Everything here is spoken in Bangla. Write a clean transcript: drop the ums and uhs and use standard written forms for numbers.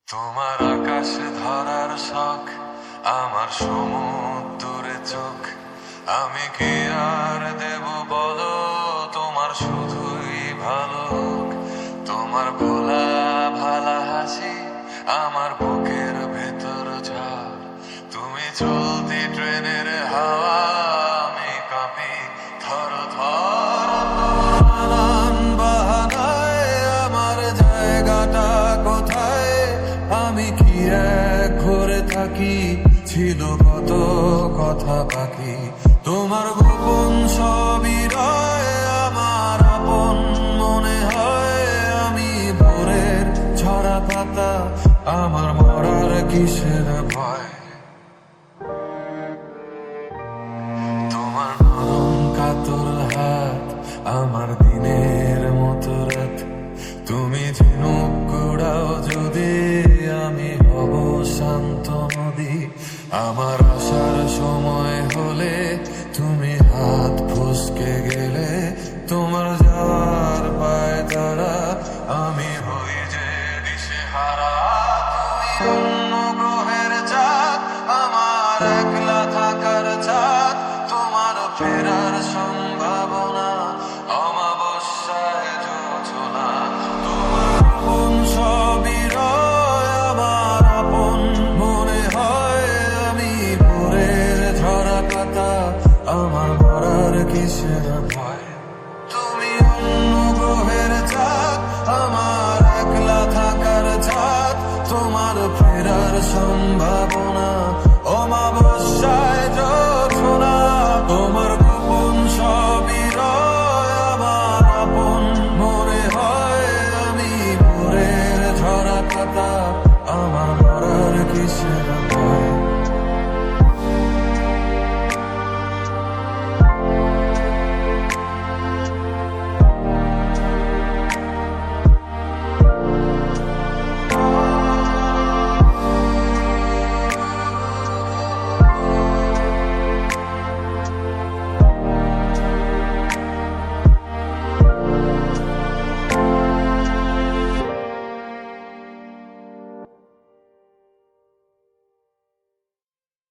তোমার আকাশে ধরার শখ, আমার সমুদ্রে চোখ। আমি কি আর দেব বলো, তোমার শুধুই ভালো হোক। তোমার ভোলা ভালা হাসি আমার বুকের ভেতর ঝড়। তুমি চলতি ট্রেনের হাওয়া, আমি কাঁপি থর থর। নানান বাহানায় আমার জায়গাটা কোথায়, আমি কি এক ঘরে থাকি, ছিল কত কথা বাকি। তোমার গোপন সবই রয় আমার আপন মনে হয়। আমি ভোরের ঝরা পাতা, আমার মরার কিসের ভয়। তোমার নরম কাতর হাত আমার দিনের মতো রাত। তুমি ঝিনুক কুড়াও যদি, আমি হব শান্ত নদী। আমার আসার সময় হলে তুমি হাত ফসকে গেলে, তোমার যাওয়ার পায় তারা, আমি হই যে দিশেহারা। তুমি অন্য গ্রহের চাঁদ, আমার একলা থাকার চাঁদ। তোমার ফেরার সম্ভাবনা অমাবস্যায় জোছনা। তোমার আপন সবই রয় আমার আপন মনে হয়। আমি ভোরের ঝরা পাতা, আমার মরার কিসের ভয়। তুমি অন্য গ্রহের চাঁদ, আমার একলা থাকার চাঁদ। তোমার ফেরার সম্ভাবনা